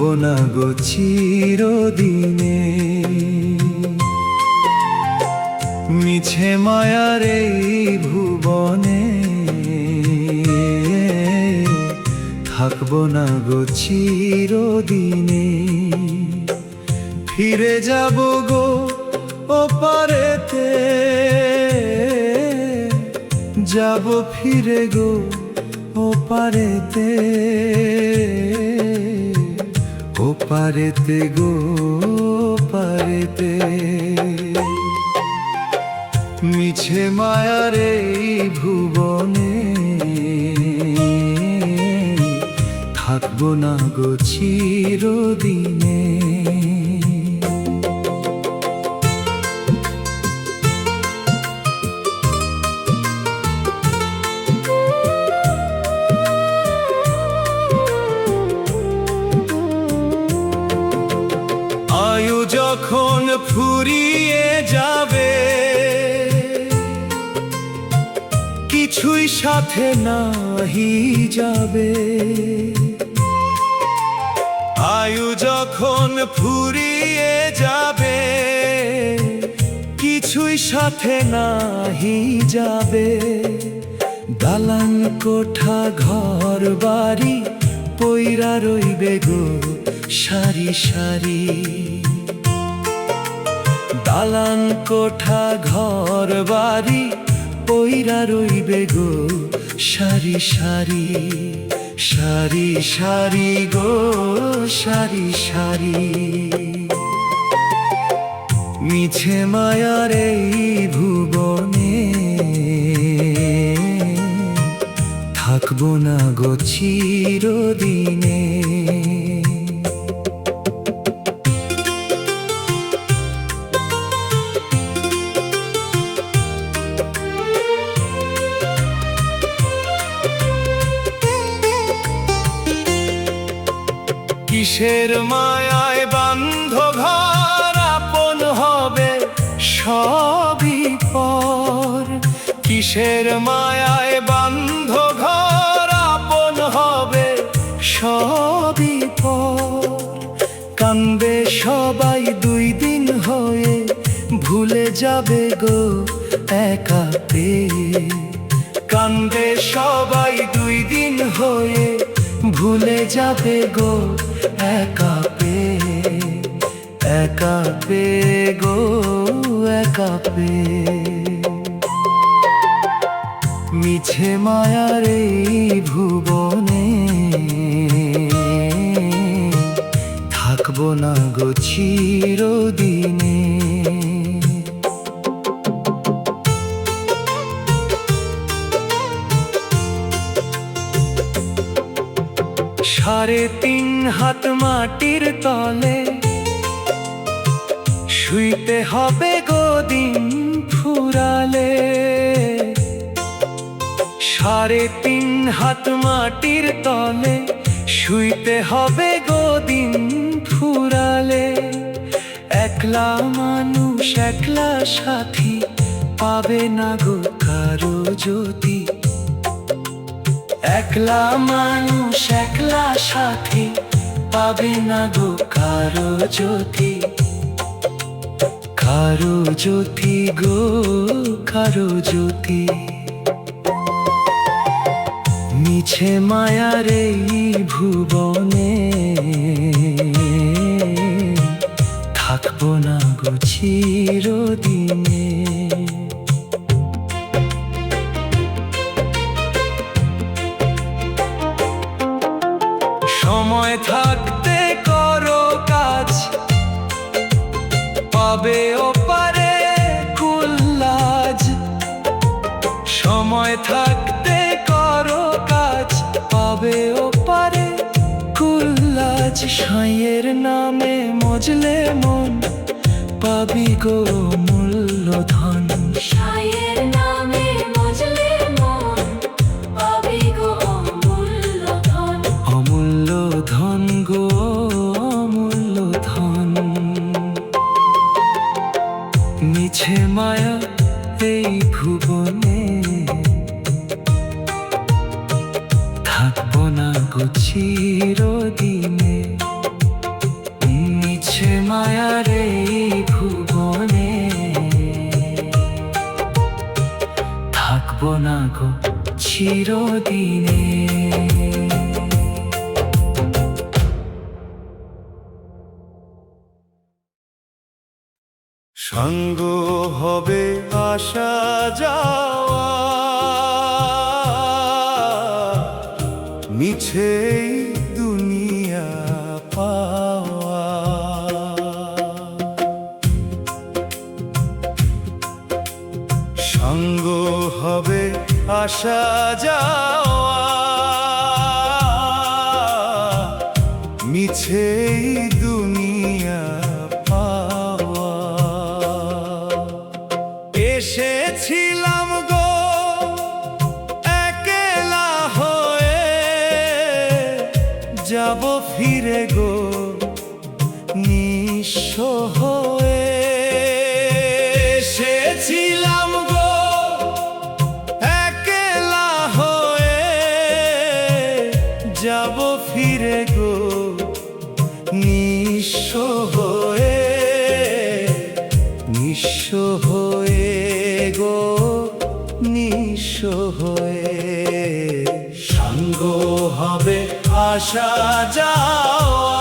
থাকবো না গো চিরদিনে। মিছে মায়ার এই ভুবনে থাকবো না গো চিরদিনে। ফিরে যাব গো ওপারেতে, যাব ফিরে গো ওপারেতে, ওপারেতে গো ওপারেতে। মিছে মায়ার এই ভুবনে থাকবো না গো চিরদিনে। আয়ু যখন ফুরিয়ে যাবে, কিছুই সাথে নাহি যাবে। আয়ু যখন ফুরিয়ে যাবে, কিছুই সাথে নাহি যাবে। দালান কোঠা ঘর বাড়ি পইরা রইবে গো সারি সারি। দালান কোঠা ঘর বাড়ি পইরা রইবে গো সারি সারি, সারি সারি গো সারি সারি। মিছে মায়ার এই ভুবনে থাকবো না গো চিরদিনে। কিসের মায়ায় বান্ধ ঘর, আপন হবে সবই পর। কিসের মায়ায় বান্ধ ঘর, আপন হবে সবই পর। কান্দে সবাই দুই দিন হয়ে, ভুলে যাবে গো একা পেয়ে। কান্দে সবাই দুই দিন হয়ে, ভুলে যাবে গো একা পেয়ে। একা পেয়ে গো একা পেয়ে। মিছে মায়ার এই ভুবনে থাকবো না গো চিরদিনে। সাড়ে তিন হাত মাটির তলে শুইতে হবে গো দিন ফুরালে। সাড়ে তিন হাত মাটির তলে শুইতে হবে গো দিন ফুরালে। একলা মানুষ একলা সাথী, পাবে না গো কারো জ্যোতি। একলা মানুষ একলা সাথী, পাবে না গো কারো জ্যোতি। কারো জ্যোতি গো কারো জ্যোতি। মিছে মায়ার এই ভুবনে থাকবো না গো চিরদিনে। সময় থাকতে করো কাজ, পাবে ওপারে কুল্লাজ। সময় থাকতে করো কাজ, পাবে ওপারে কুল্লাজ। সাইয়ের নামে মজলে মন, পাবি গো মূল্যধন। সাইয়ের নামে মজলে মন, পাবি গো মূল্যধন। অমূল্য ধন গো অমূল্য ধন। মিছে মায়া এই ভুবনে থাকবো না গো চিরদিনে। চিরদিনে। সঙ্গ হবে আসা যাওয়া, মিছেই দুনিয়া পাওয়া। সঙ্গ হবে আসা যাওয়া, মিছেই দুনিয়া পাওয়া। এসেছিলাম গো একলা হয়ে, যাব ফিরে গো নিঃস্ব হয়ে। এসেছিলাম গো একলা হয়ে, যাব ফিরে গো নিঃস্ব হয়ে। নিঃস্ব হয়ে গো নিঃস্ব হয়ে। সঙ্গ হবে আসা যাওয়া,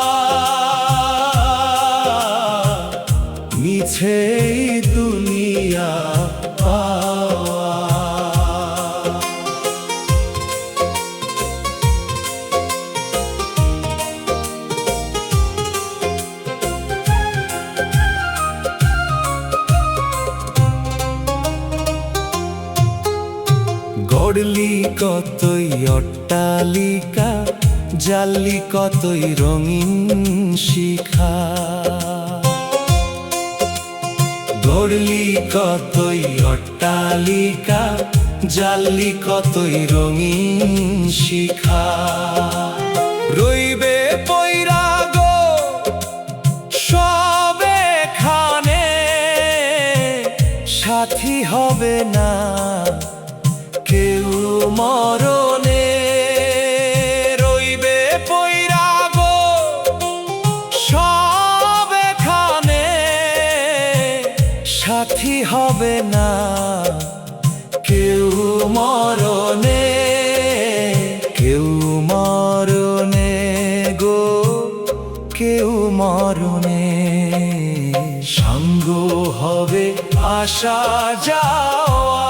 মিছেই দুনিয়া পাওয়া। গড়লি কতই অট্টালিকা, জানলি কতই রঙিন শিখা। গড়লি কতই অট্টালিকা, জানলি কতই রঙিন শিখা। রইবে পইরা গো সবে খানে, সাথী হবে না কেউ মরণে। রইবে পইরা গো সবে খানে, সাথী হবে না কেউ মরণে। কেউ মরণে গো কেউ মরণে। সঙ্গ হবে আসা যাওয়া,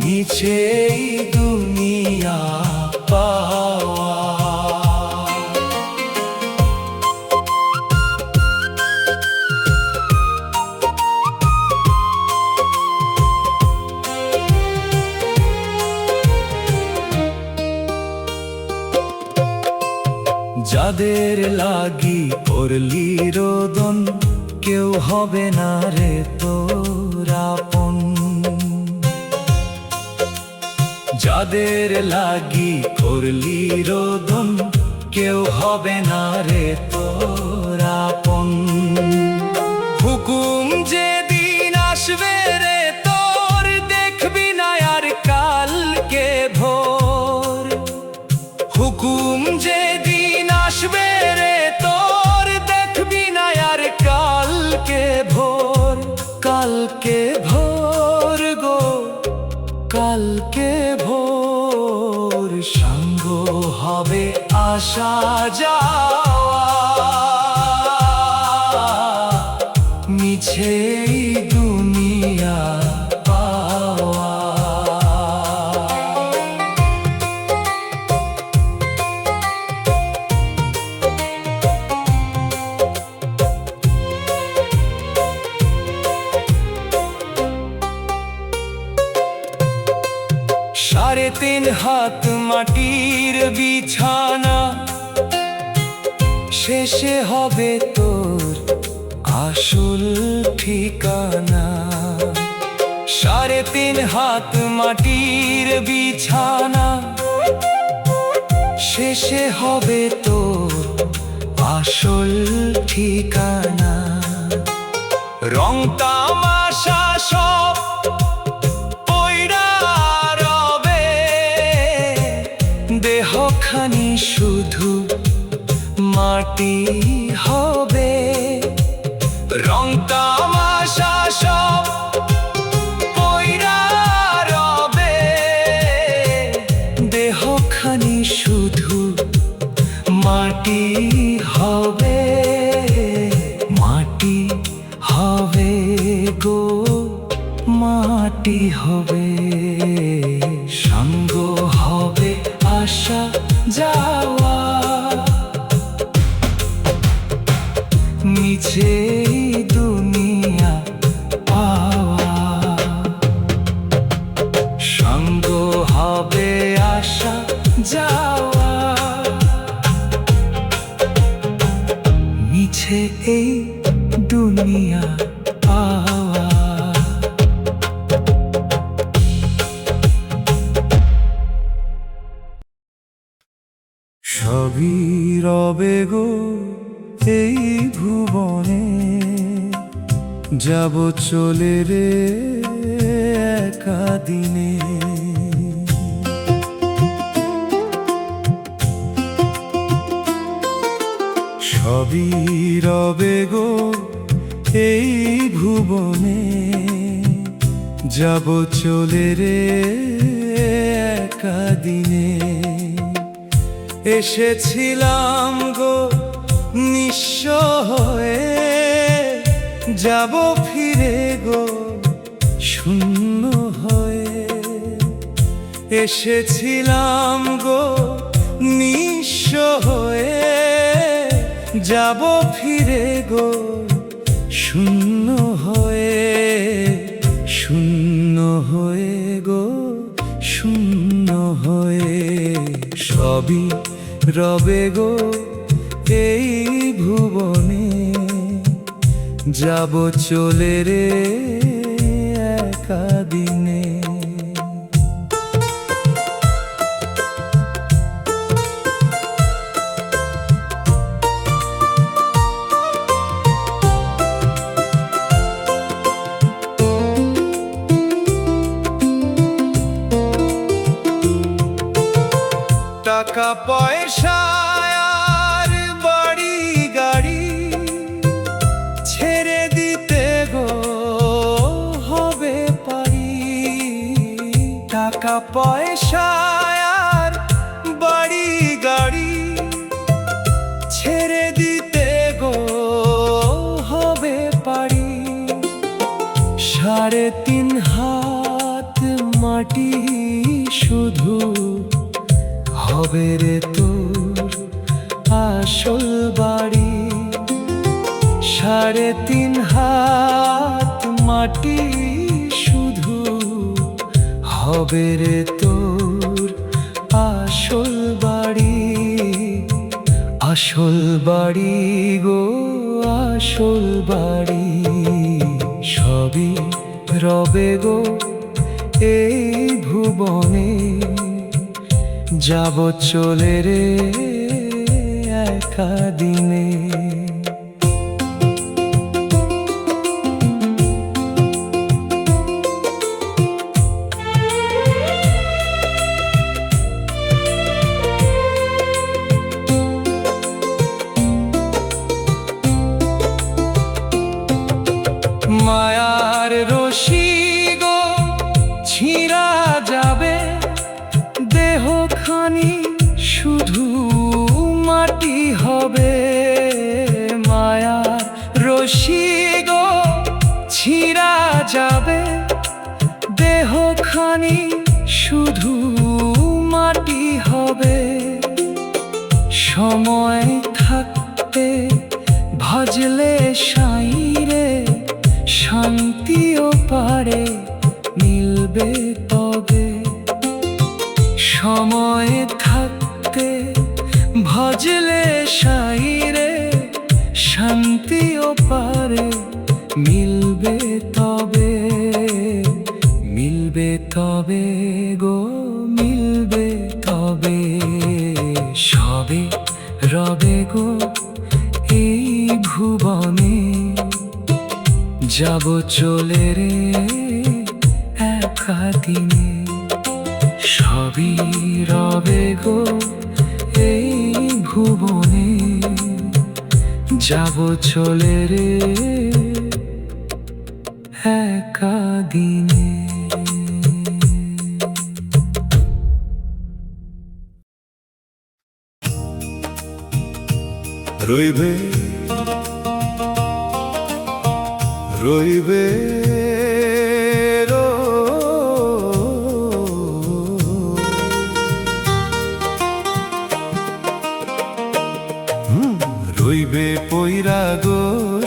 মিছেই দুনিয়া পাওয়া। যাদের লাগি করলি রোদন, কেউ হবে না রে তোর আপন। যাদের লাগি করলি রোদন, কেউ হবে না রে তোর আপন। হুকুম যেদিন আসবে রে তোর, দেখবি না আর কালকে ভোর। হুকুম যেদিন আসবে রে তোর, দেখবি না আর কালকে ভোর। কালকে ভোর গো কালকে ভোর। সঙ্গ হবে আসা যাওয়া, মিছেই দুনিয়া পাওয়া। সাড়ে তিন হাত মাটির বিছানা, শেষে হবে তোর আসল ঠিকানা। সাড়ে তিন হাত মাটির বিছানা, শেষে হবে তোর আসল ঠিকানা। রং তামাশা সব পয়রা রবে, দেহখানি শুধু মাটি হবে। রং তামাশা সব পয়রা মাটি হবে, মাটি হবে গো, মাটি হবে। সঙ্গ হবে আসা যাওয়া, মিছে দুনিয়া পাওয়া। সঙ্গ হবে আসা যাওয়া, মিছে এই দুনিয়া পাওয়া। সবই রবে গো এই ভুবনে, যাব চলে রে একা দিনে। সবই রবে গো এই ভুবনে, যাব চলে রে একা দিনে। এসেছিলাম গো নিঃস্ব হয়ে, যাব ফিরে গো শূন্য হয়ে। এসেছিলাম গো নিঃস্ব হয়ে, যাব ফিরে গো শূন্য হয়ে। শূন্য হয়ে গো শূন্য হয়ে। সবই রবে গো এই ভুবনে, যাব চলে রে একা দিনে। টাকা পয়সা আর বাড়ি গাড়ি ছেড়ে দিতে গো হবে পারি। টাকা পয়সা আর বাড়ি গাড়ি ছেড়ে দিতে গো হবে পারি। 3.5 হাত মাটি শুধু হবে রে তোর আসল বাড়ি। 3.5 হাত মাটি শুধু হবে রে তোর আসল বাড়ি। আসল বাড়ি গো আসল বাড়ি। সবই রবে গো এই ভুবনে, যাব চলে রে একা দিনে। মায়ার রশি গো ছিঁড়া যাবে, দেহখানি শুধু মাটি হবে। মায়ার রশি গো ছিঁড়া যাবে, দেহখানি শুধু মাটি হবে। সময় থাকতে ভজলে সাইরে, শান্তিও পারে মিলবে তবে। সময় থাকতে ভজলে সাইরে, শান্তিও পারে মিলবে তবে। মিলবে তবে গো মিলবে তবে। সবে রবে গো এই ভুবনে, যাব চলে রে একা দিনে। সবই রবে গো এই ভুবনে, যাব চলে রে একা দিনে। রইবে রইবে রইবে পইরা গো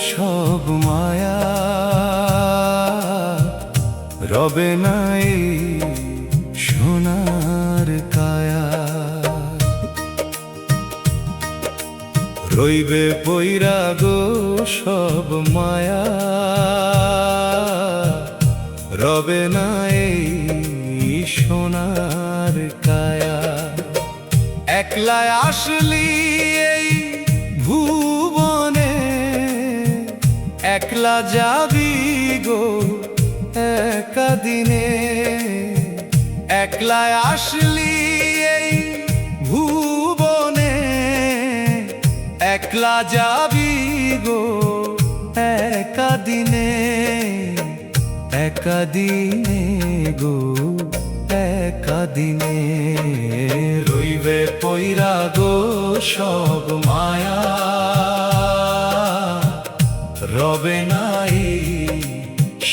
সব মায়া রবে নাই সোনার কায়া রইবে পইরা গো সব মায়া রবে নাই সোনার কায়া একলা আসলি এই ভুবনে একলা যাবি গো একা দিনে একলা আসলি এই ভুবনে একলা যাবি গো একা দিনে গো একা দিনে রইবে পইরা গো সব মায়া রবে নাই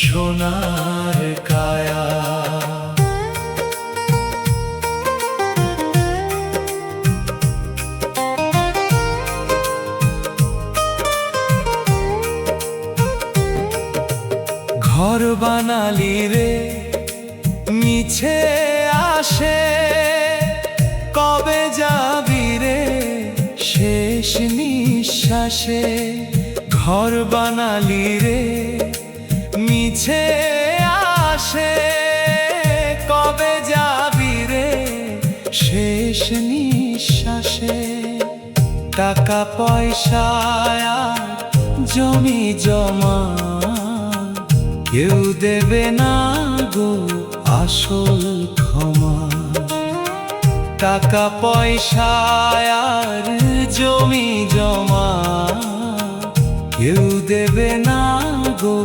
সোনার কায়া ঘর বানালি রে মিছে আসে কবে যাবি রে শেষ নিঃশ্বাসে ঘর বানালি রে মিছে আসে কবে যাবি রে শেষ নিঃশ্বাসে টাকা পয়সা আর জমি জমা কেউ দেবে না গো আসল ক্ষমা টাকা পয়সা আর জমি জমা কেউ দেবে না গো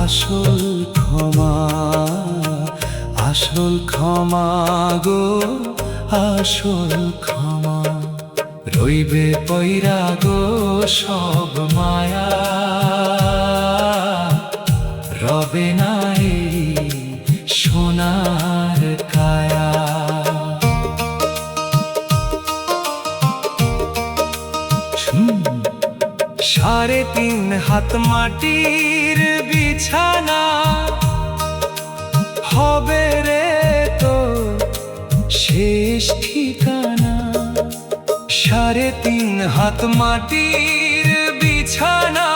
আসল ক্ষমা গো আসল ক্ষমা রইবে পইরা গো সব মায়া রবে নাই সোনার কায়া 3.5 হাত মাটির বিছানা হবে রে তো শেষ ঠিকানা 3.5 হাত মাটির বিছানা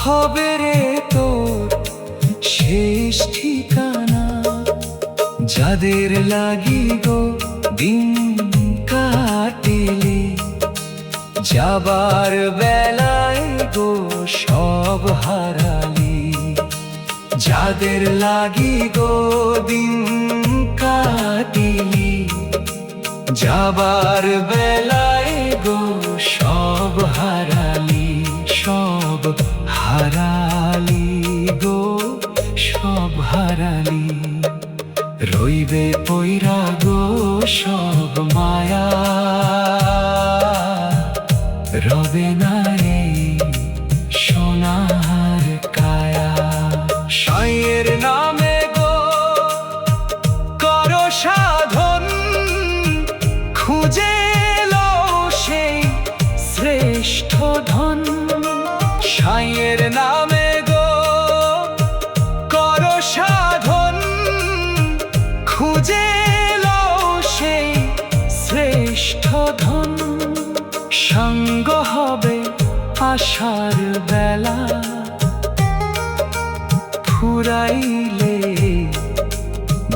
হবে রে তো শেষ ঠিকানা যাদের লাগি গো দিন কাটিলি যাবার বেলায় গো সব হারালি যাদের লাগি গো দিন কাটিলি যাবার বেলায় গো সব হারালি গো সব হারালি রইবে পইরা গো সব মায়া রবে নাই সোনার কায়া সাইয়ের নামে গো করো সাধন খুঁজে লো সেই শ্রেষ্ঠ ধন সাইয়ের নামে গো করো সাধন খুঁজে লো সেই শ্রেষ্ঠ ধন সঙ্গ হবে আশার বেলা ফুরাইলে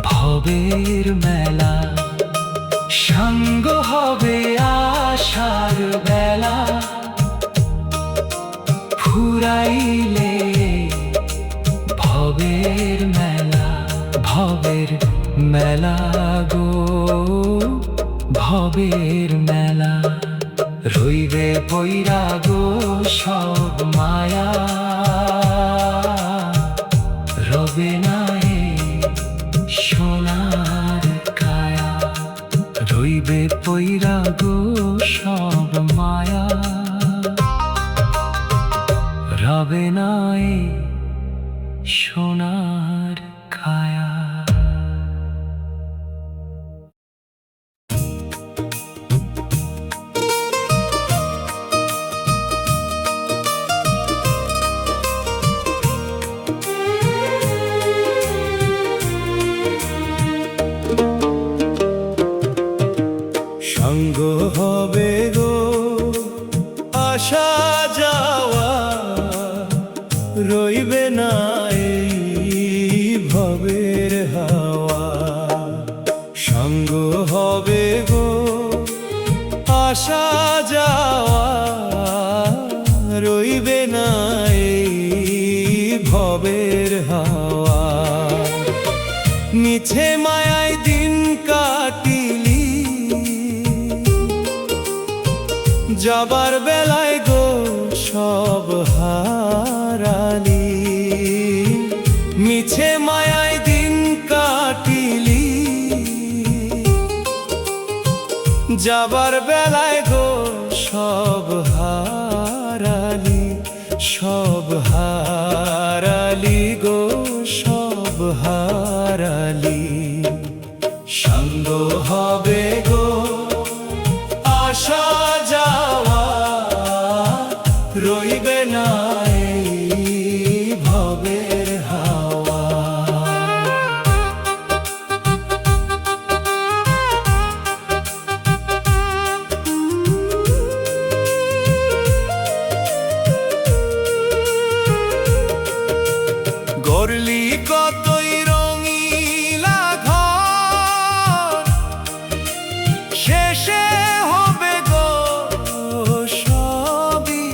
ভবের মেলা সঙ্গ হবে আশার বেলা ফুরাইলে ভবের মেলা গো ভবের মেলা রইবে পইরা গো সব মায়া রবে নাই সোনার কায়া রইবে পইরা গো সব মায়া, রবে না এই সোনার কায়া। সঙ্গ হবে গো আসা যাওয়া, রইবে না এই ভবের হাওয়া। সঙ্গ হবে গো আসা যাওয়া, রইবে না এই ভবের হাওয়া। মিছে মায়ায় দিন কাটিলি, যাবার বেলায় গো সব হারালি। মিছে মায়ায় দিন কাটিলি, যাবার বেলায় গো সব হারালি। সব হারালি গো সব হারালি। সঙ্গ হবে গো আসা যাওয়া, রইবে না এই ভবের হাওয়া। গড়লি কতই রঙিলা ঘর, শেষে হবে গো সবই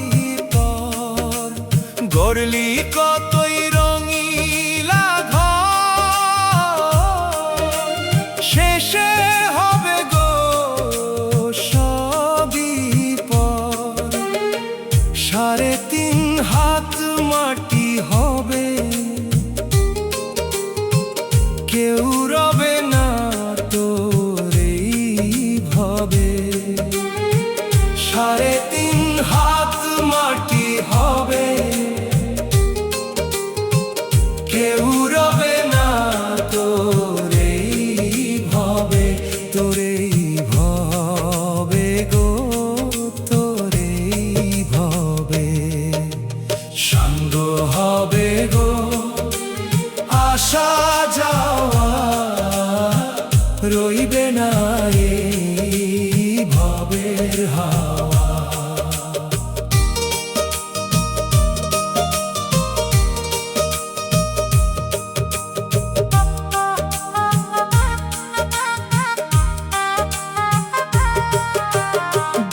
পর। গড়লি কতই রঙিলা ঘর, শেষে হবে গো সবই পর। 3.5 হাত মাটি হবে, কেউ রবে না তোর এই ভবে। 3.5 হাত মাটি হবে, কেউ রবে না তোর এই ভবে। তোর এই ভবে গো তোর এই ভবে। সঙ্গ হবে গো আসা যাওয়া, রইবে না এই ভবের হাওয়া।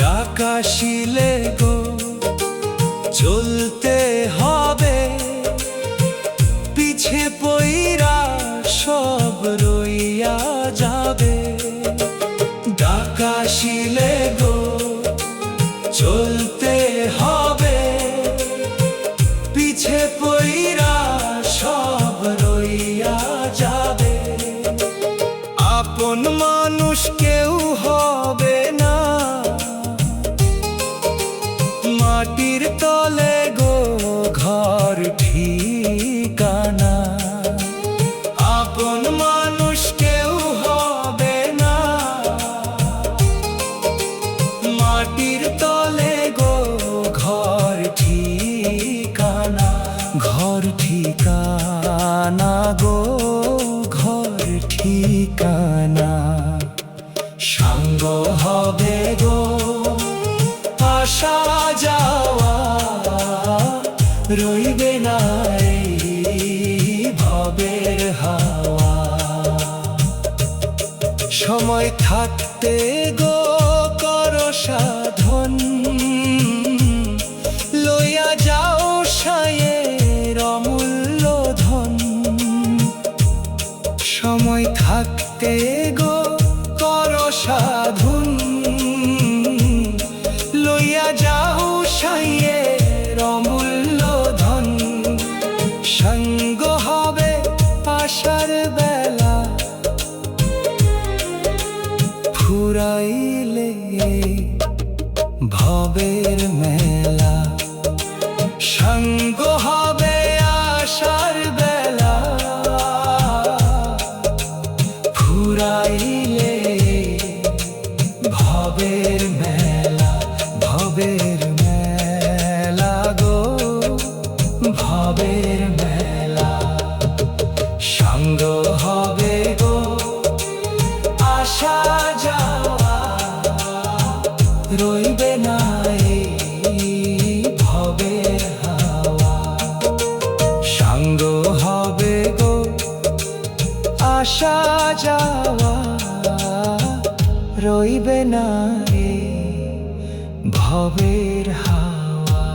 ডাকাশিলে গো চলতে হবে, পিছে পইরা সব রইয়া যাবে। ডাকাশিলে গো চলতে হবে, পিছে পইরা সব রইয়া যাবে। আপন মানুষ কেউ হবে না, মাটির তলে গো ঘর ঠিকানা। আপন মানুষ কেউ হবে না, মাটির তলে গো ঘর ঠিকানা। ঘর ঠিকানা গো ঘর ঠিকানা। সঙ্গ হবে গো আসা যাওয়া, রইবে না এই ভবের হাওয়া। সময় থাকতে গো করো সাধন, লইয়া যাও সায়ের অমূল্য ধন। সময় থাকতে গো করো সাধন, লইয়া যাও সায়ের অমূল্য ধন। সঙ্গ হবে আশার বেলা, ফুরাই ভবের মেলা সঙ্গ হবে আশার বেলা ফুরাইলে ভবের মেলা ভবের মেলা গো ভবের মেলা সঙ্গ হবে গো আসা যাওয়া রইবে না এই ভবের হাওয়া সঙ্গ হবে গো আসা যাওয়া রইবে না এই ভবের হাওয়া।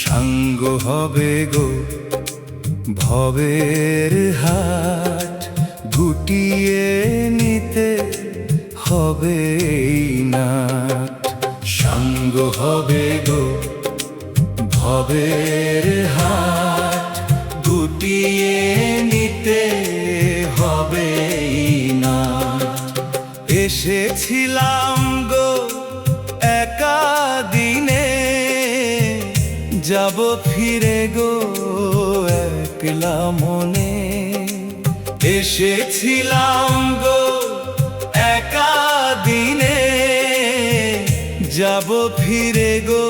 সঙ্গ হবে গো ভবের হাট গুটিয়ে নিতে হবে এই নাট সঙ্গ হবে গো ভবের হাট গুটিয়ে নিতে হবে এই নাট এসেছিলাম গো একা দিনে যাব ফিরে গো একলা মনে এসেছিলাম গো একা দিনে যাব ফিরে গো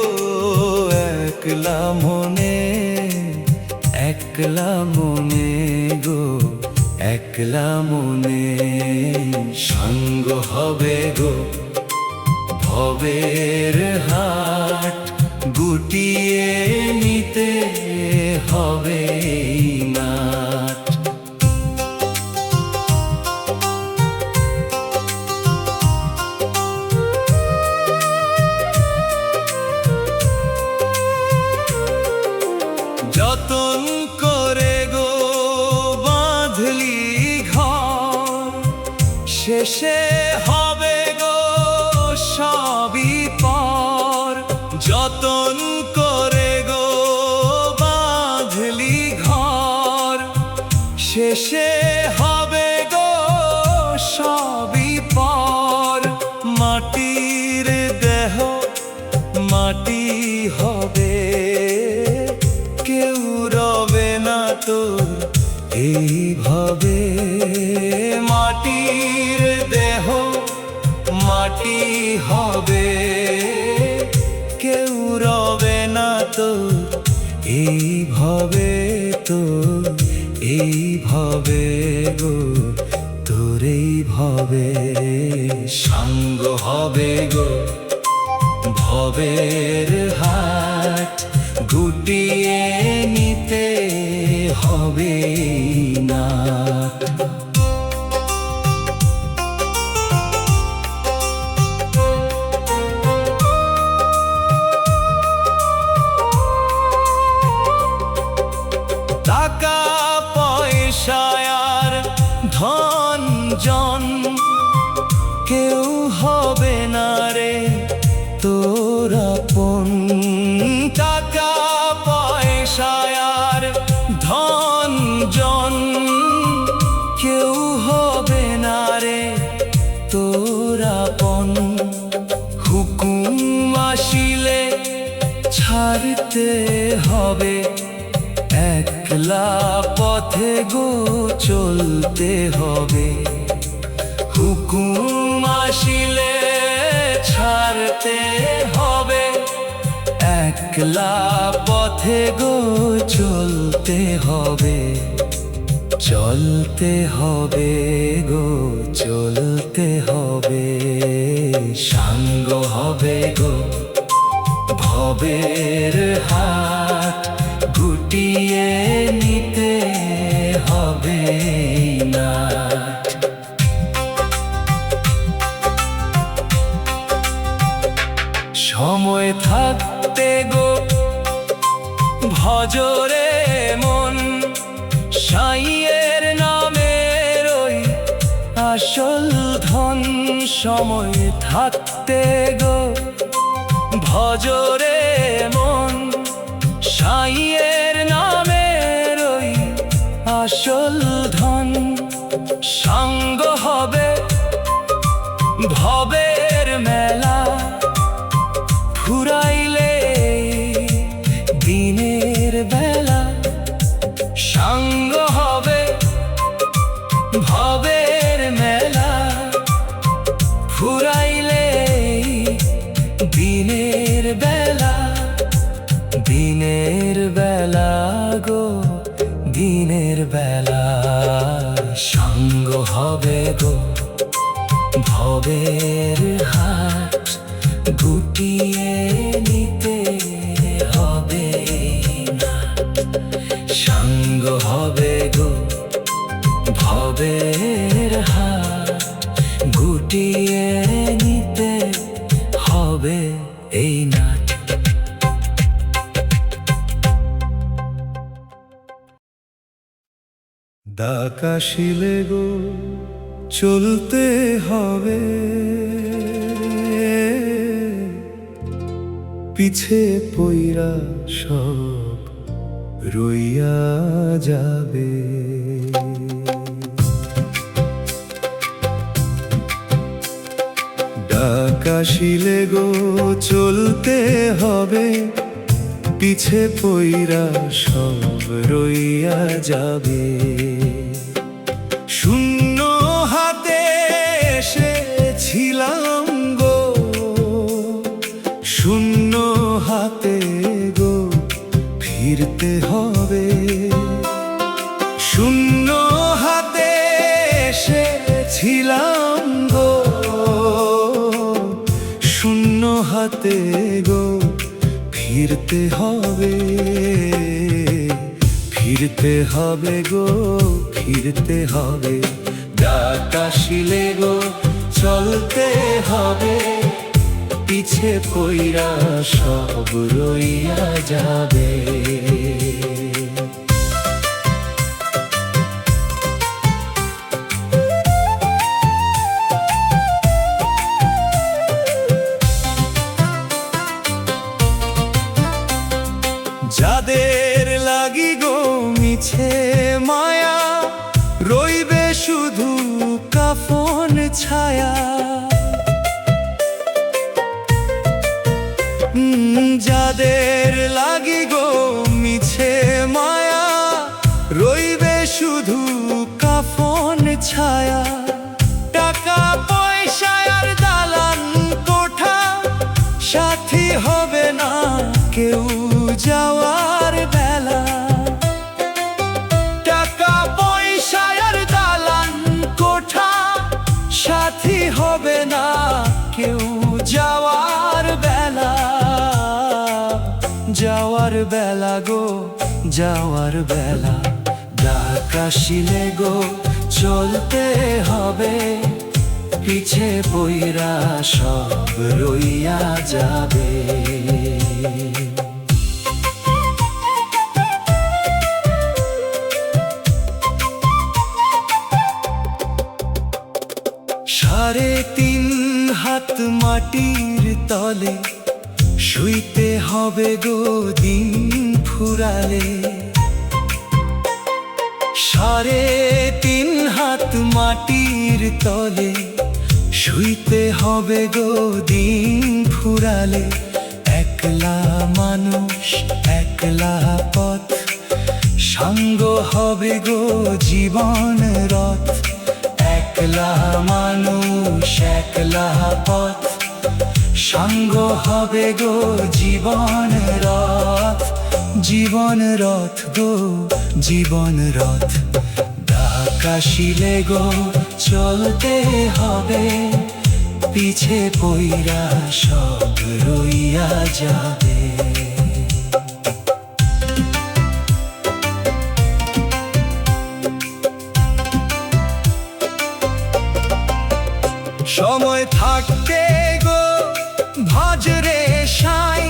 একলা মনে একলা মনে গো একলা মনে সঙ্গ হবে গো ভবের হাট গুটিয়ে নিতে হবে এই নাট যতন করে গো বাঁধলি ঘর শেষে হবে গো সবই পর যতন করে গো বাঁধলি ঘর শেষে হবে গো সবই পর মাটির দেহ মাটি হবে কেউ রবে না তোর এইভাবে মাটির দেহ মাটি হবে কেউ রবে না তোর এইভাবে তোর এইভাবে গো তোর এইভাবে সঙ্গ হবে গো ভবের হাট গুটিয়ে নিতে হবে নাট টাকা পয়সা আর ধন জন কেউ হবে না রে তোর আপন টাকা পয়সা আর ধন জন কেউ হবে না রে তোর আপন হুকুম আসিলে ছাড়তে হবে একলা পথে গো চলতে হবে হুকুম আসিলে ছাড়তে হবে একলা পথে গো চলতে হবে চলতে হবে গো চলতে হবে সঙ্গ হবে গো ভবের হাট গুটিয়ে নিতে হবে নাট সময় থাকতে গো ভজরে মন সাইয়ের নামের ওই আসল ধন সময় থাকতে গো ভজরে মন সাইয়ের নামের ওই আসল ধন সাঙ্গ হবে ভবের মেলা ফুরাইলে দিনের বেলা সাঙ্গ হবে ভবের মেলা ফুরাইলে দিনের বেলা দিনের বেলা গো দিনের বেলা সাঙ্গ হবে গো ভবের হাট গুটিয়ে নিতে হবে না সাঙ্গ হবে গো ভবের হাট গুটিয়ে নিতে হবে এই নাট। দাকাশিলে গো চলতে হবে, পিছে পইরা সব রইয়া যাবে। ডাকাশিলে গো চলতে হবে, পিছে পইরা সব রইয়া যাবে। শূন্য হাতে এসেছিলাম গো, শূন্য হাতে গো ফিরতে হবে। শূন্য হাতে এসেছিলাম গো, শূন্য হাতে গো ফিরতে হবে। ফিরতে হবে গো ফিরতে হবে। ডাকাশিলে গো চলতে হবে, পিছে পইরা সব রইয়া যাবে। যাদের লাগি গো মিছে মায়া, রইবে শুধু কাফন ছায়া। যাদের লাগি গো মিছে মায়া, রইবে শুধু কাফন ছায়া। টাকা পয়সা আর দালান কোঠা, সাথী হবে না কেউ যাওয়ার বেলা। টাকা পয়সা আর দালান কোঠা, সাথী হবে না কেউ যাওয়ার বেলা। যাওয়ার বেলা গো যাওয়ার বেলা। ডাকাশিলে গো চলতে হবে, পিছে পইরা সব রইয়া যাবে। সাড়ে তিন হাত মাটির তলে শুইতে হবে গো দিন ফুরালে। সাড়ে তিন হাত মাটির তলে শুইতে হবে গো দিন ফুরালে। একলা মানুষ একলা পথ, সাঙ্গ হবে গো জীবন রথ। একলা মানুষ একলা পথ, সাঙ্গ হবে গো জীবন রথ। জীবন রথ গো জীবন রথ। ডাকাশিলে গো চলতে হবে, পিছে পইরা সব রইয়া যাবে। সময় থাকতে গো ভজরে সাই,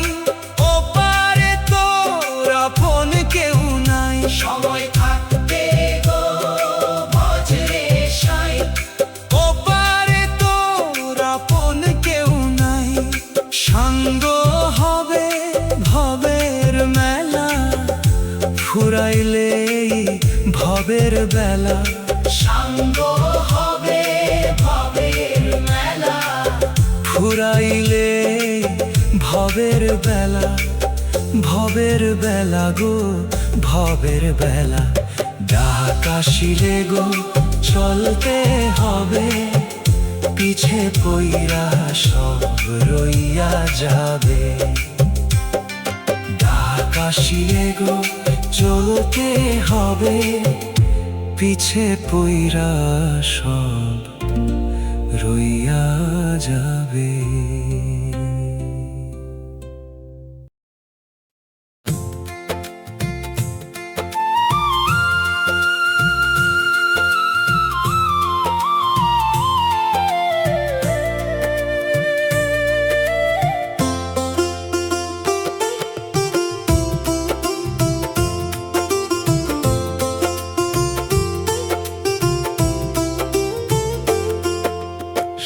ওপারে তোর আপন কেউ নাই। সময় থাকতে গো ভজরে সাই, ওপারে তোর আপন কেউ নাই। সাঙ্গ ফুরাইলেই ভবের বেলা, সাঙ্গ হবে ভবের মেলা। ফুরাইলে ভবের বেলা, ভবের বেলা গো ভবের বেলা। ডাক আসিলে গো চলতে হবে, পিছে পইরা সব রইয়া যাবে। ডাক আসিলে গো চলতে হবে, পিছে পইরা সব রইয়া যাবে।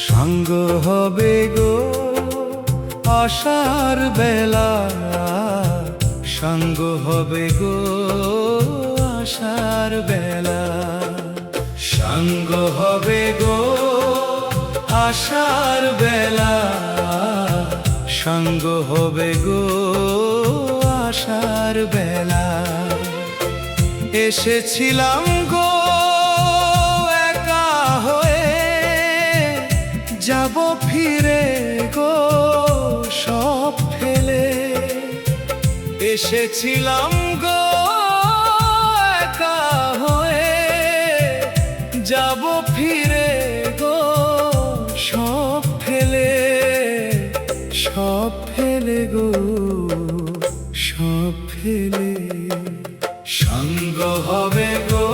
সাঙ্গ হবে গো আশার বেলা, সাঙ্গ হবে গো আশার বেলা। সাঙ্গ হবে গো আশার বেলা, সাঙ্গ হবে গো আশার বেলা। এসেছিলাম গো একা হয়ে, যাব ফিরে গো সব ফেলে। এসেছিলাম গো একা হয়ে, যাব ফিরে গো সব ফেলে। সব ফেলে গো সব ফেলে। সঙ্গ হবে গো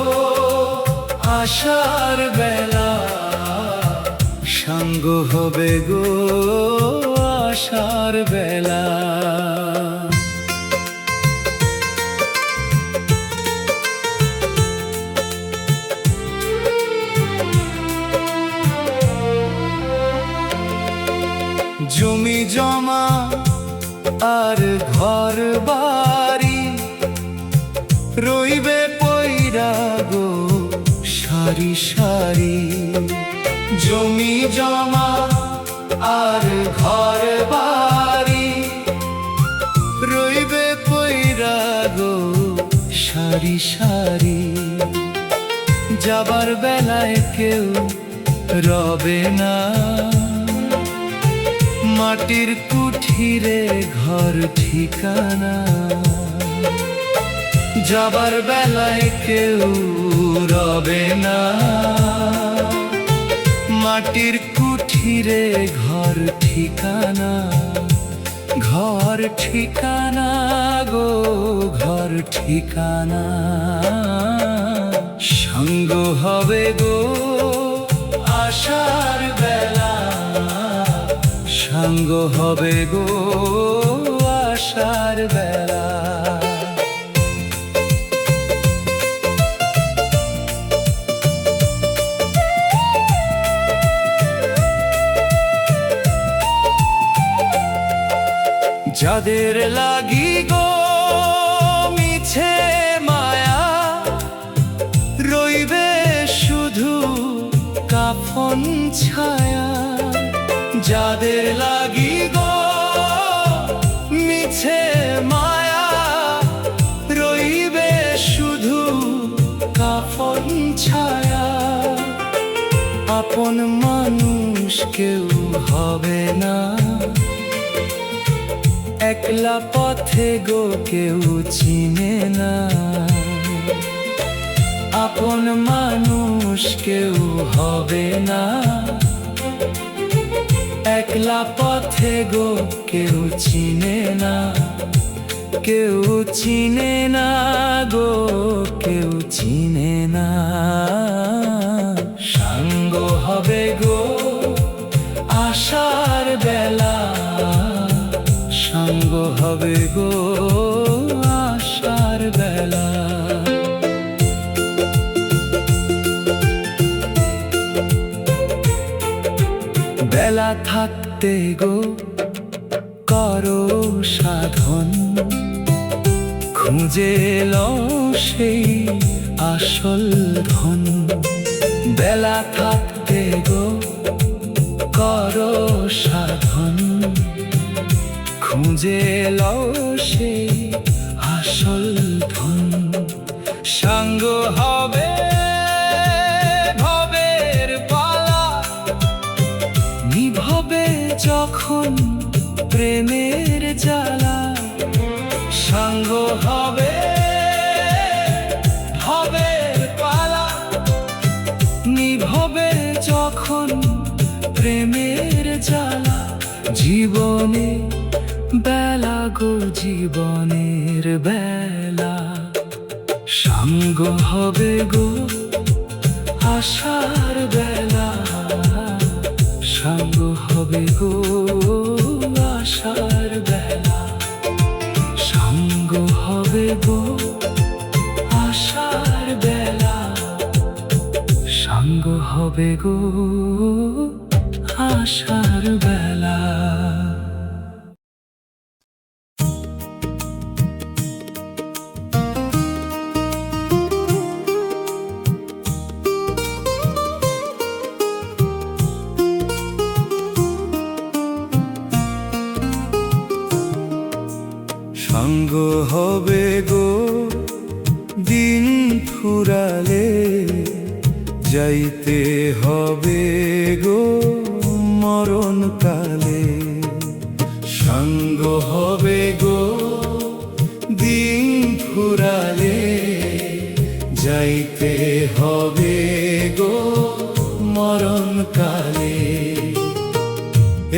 আশার বেলা, সাঙ্গ হবে গো আশার বেলা। জমি জমা আর ঘর বাড়ি, রইবে পইরা গো সারি সারি। জমি জমা আর ঘর বাড়ি, রইবে পইরা গো সারি সারি। যাবার বেলায় কেউ রবে না, মাটির কুঠিরে ঘর ঠিকানা। যাবার বেলায় কেউ রবে না, মাটির কুঠিরে ঘর ঠিকানা। ঘর ঠিকানা গো ঘর ঠিকানা। সঙ্গ হবে গো আশার বেলা, সঙ্গ হবে গো আশার বেলা। যাদের লাগি গো মিছে মায়া, রইবে শুধু কাফন ছায়া। যাদের লাগি গো মিছে মায়া, রইবে শুধু কাফন ছায়া। আপন মানুষ কেউ হবে না, একলা পথে গো কেউ চিনে না। আপন মানুষ কেউ হবে না, একলা পথে গো কেউ চিনে না। কেউ চিনে না গো কেউ চিনে না। সঙ্গ হবে গো আশার বেলা, সঙ্গ হবে গো আশার বেলা। বেলা থাকতে গো করো সাধন, খুঁজে এলো সেই আসল ধন। বেলা থাকতে গো করো সাধন, খুঁজে এলো সেই আসল ধন। সাঙ্গ হবে ভবের পালা, নিভবে যখন প্রেমের জ্বালা। সাঙ্গ হবে ভবের পালা, নিভবে যখন প্রেমের জ্বালা। জীবনে বেলা গো জীবনের বেলা, সাঙ্গ হবে গো আশার বেলা। সাঙ্গ হবে গো আশার বেলা, সাঙ্গ হবে গো আশার বেলা। সাঙ্গ হবে গো আশার বেলা। সাঙ্গ হবে গো দিন ফুরালে, যাইতে হবে গো মরণ কালে। সাঙ্গ হবে গো দিন ফুরালে, যাইতে হবে গো মরণ কালে।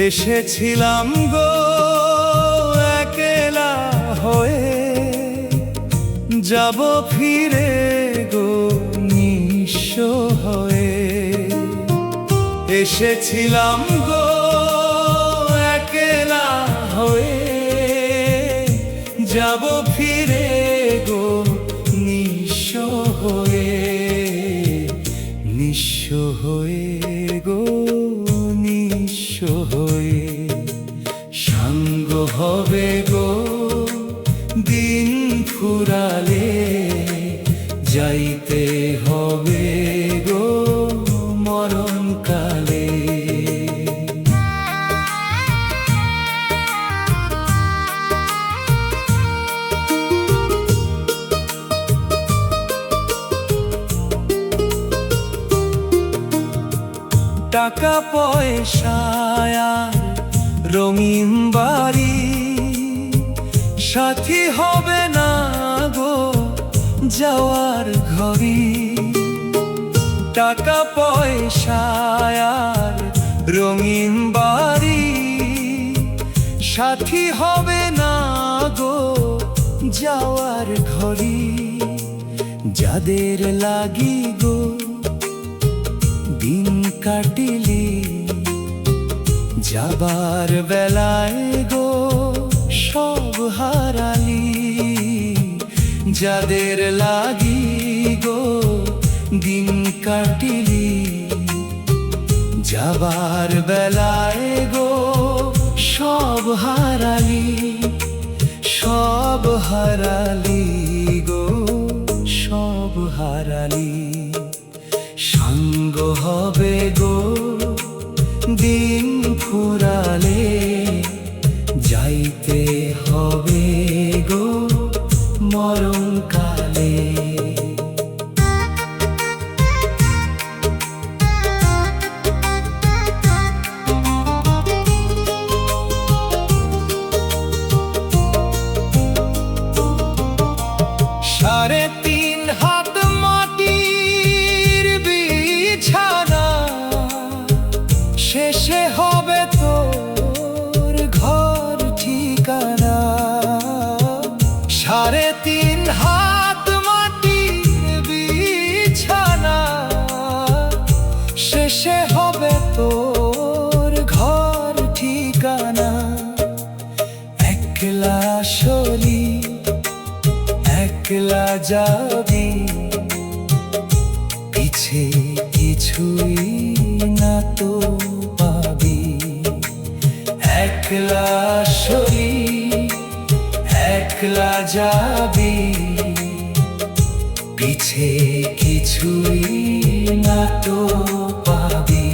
এসেছিলাম গো একলা হয়ে, যাব ফিরে গো নিঃস্ব হয়ে। এসেছিলাম গো একলা হয়ে, যাব ফিরে গো নিঃস্ব হয়ে। নিঃস্ব হয়ে গো নিঃস্ব হয়ে। সাঙ্গ হবে গো দিন ফুরালে, যাইতে হবে গো মরণ কালে। টাকা পয়সায় রঙিন বাড়ি, সাথী হবে না গো যাওয়ার ঘরে। টাকা পয়সায় রঙিন বাড়ি, সাথী হবে না গো যাওয়ার ঘরে। যাদের লাগি গো দিন কাটিলি, যাবার বেলায় গো সব হারালি। যাদের লাগি গো দিন কাটিলি, যাবার বেলায় গো সব হারালি। সব হারালি গো সব হারালি। সাঙ্গ হবে গো দিন ফুরালে, যাইতে হবে গো মরণ কালে। সাড়ে তিন হাত মাটির বিছানা, শেষে হবে তোর ঘর ঠিকানা। সাড়ে তিন হাত মাটির বিছানা, শেষে হবে তোর ঘর ঠিকানা। একলা সরি একলা যাবি, পিছে কিছুই না তো পাবি। একলা সরি একলা যাবি, মিছে কিছুই না তো পাবি,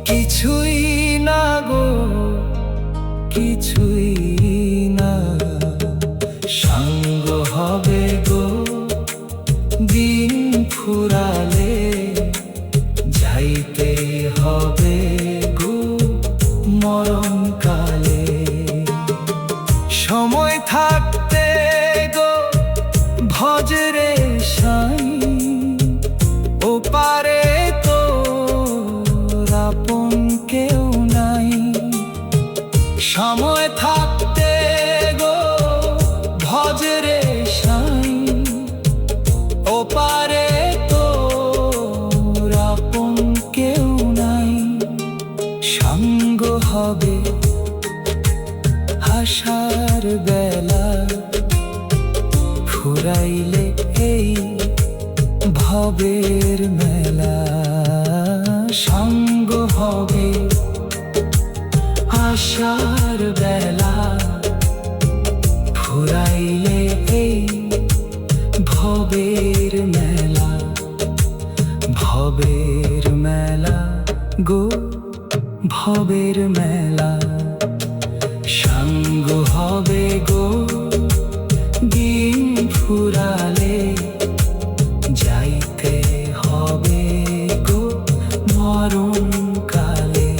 কিছুই না গো, কিছুই না। সঙ্গ হবে গো দিন ফুরালে, যাইতে হবে গো মরণকালে। সময় থাকতে গো ভজরে সাই, ও পারে তো আপন কেউ নাই। সময় থাকতে গো ভজরে সাই, ও পারে তো আপন কেউ নাই। সঙ্গ হবে আশার বেলা, ফুরাইলে এই ভবের মেলা। সঙ্গ হবে আশার বেলা, ফুরাইলে এই ভবের মেলা। ভবের মেলা গো, ভবের মেলা। সঙ্গ হবে গো দিন ফুরালে, যাইতে হবে গো মরণকালে।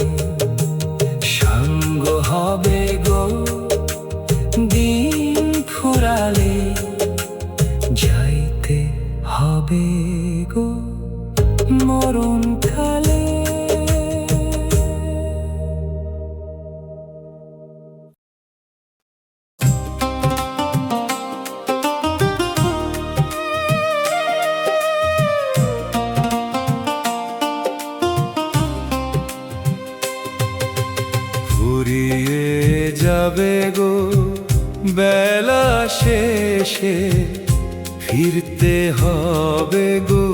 সঙ্গ হবে গো দিন ফুরালে, যাইতে হবে গো মরণকালে। ফুরিয়ে যাবে গো বেলা শেষে, ফিরতে হবে গো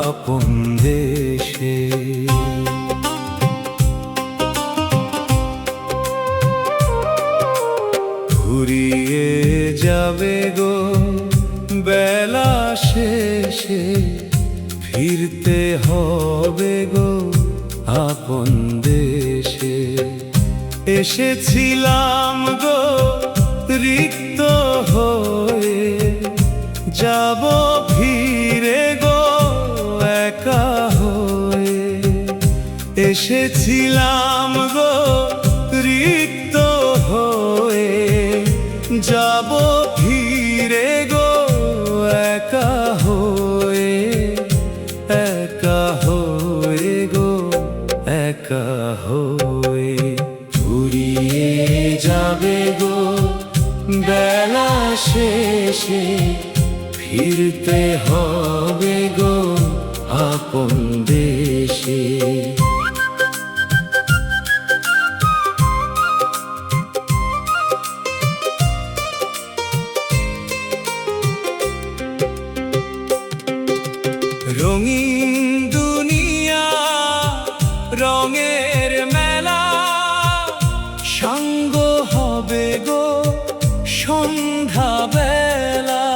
আপন দেশে। ফুরিয়ে যাবে গো বেলা শেষে, ফিরতে হবে গো আপন দেশে। এসেছিলাম গো রিক্ত হয়ে, যাব ফিরে গো একা হয়ে। এসেছিলাম গো রিক্ত হয়ে, যাব ফিরে গো একা হয়ে। একা হয়ে গো একা হয়ে। ফুরিয়ে যাবে গো বেলা শেষে, ফিরতে হবে গো আপন দেশে। রঙিন দুনিয়া রঙের মেলা, সঙ্গ হবে গো সন্ধ্যা বেলা।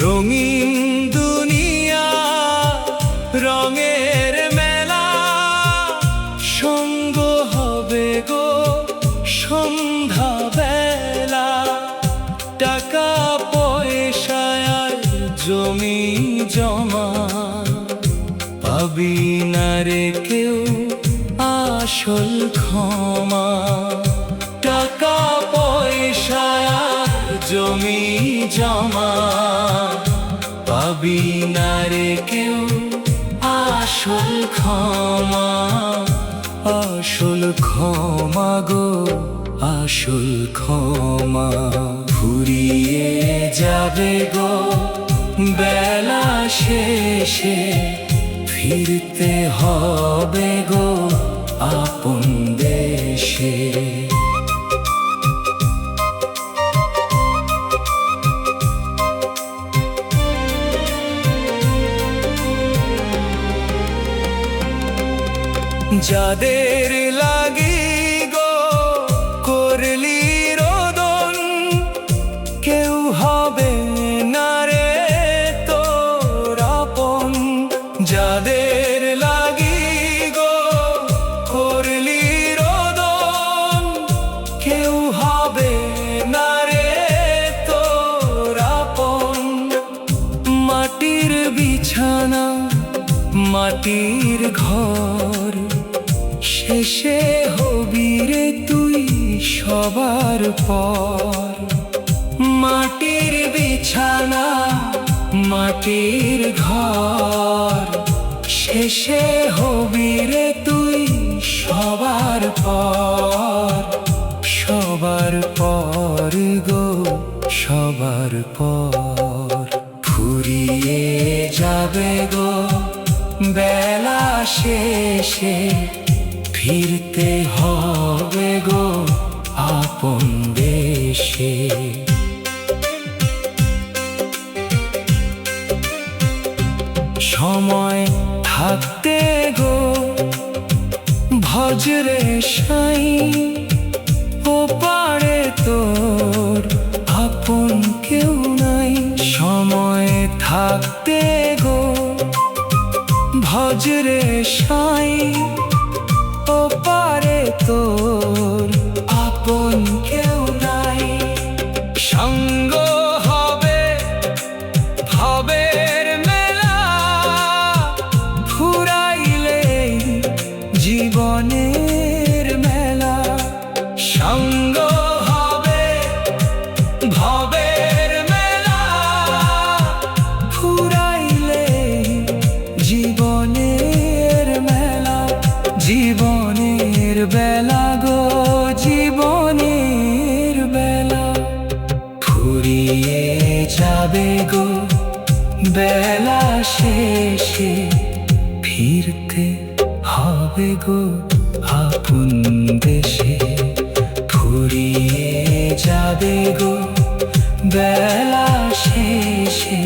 রঙিন দুনিয়া রঙের মেলা, সঙ্গ হবে গো সন্ধ্যা বেলা। টাকা পয়সায় আর জমি জমা, পাবি না রে কেউ আসল ক্ষমা। টাকা পয়সায় আর জমি জমা, পাবি না রে কেউ আসল ক্ষমা। আসল ক্ষমা গো আসল ক্ষমা। ফুরিয়ে যাবে গো বেলা শেষে, ফিরতে হবে গো আপন দেশে। যাদের লাগি গো করলি রোদন, কেউ মাটির ঘর শেষে হবি রে তুই সবার পর। মাটির বিছানা মাটির ঘর শেষে হবি রে তুই সবার পর। সবার পর গো সবার পর। ফুরিয়ে যাবে গো বেলা শেষে, ফিরতে হবে গো আপন দেশে। সময় থাকতে গো ভজরে সাই, ও পারে তোর আপন কেউ নাই। সময় থাকতে গো ভজরে সাই, ও পারে তোর আপন কেউ নাই। সঙ্গ হবে ভবের মেলা, ফুরাইলে জীবনের মেলা। সঙ্গ হবে ভবের মেলা, ফুরাইলে জীবনের মেলা। জীবনের বেলা গো জীবনের বেলা, ফুরিয়ে যাবে গো বেলা শেষে, ফিরতে হবে গো আপন দেশে। ফুরিয়ে যাবে গো বেলা শেষে,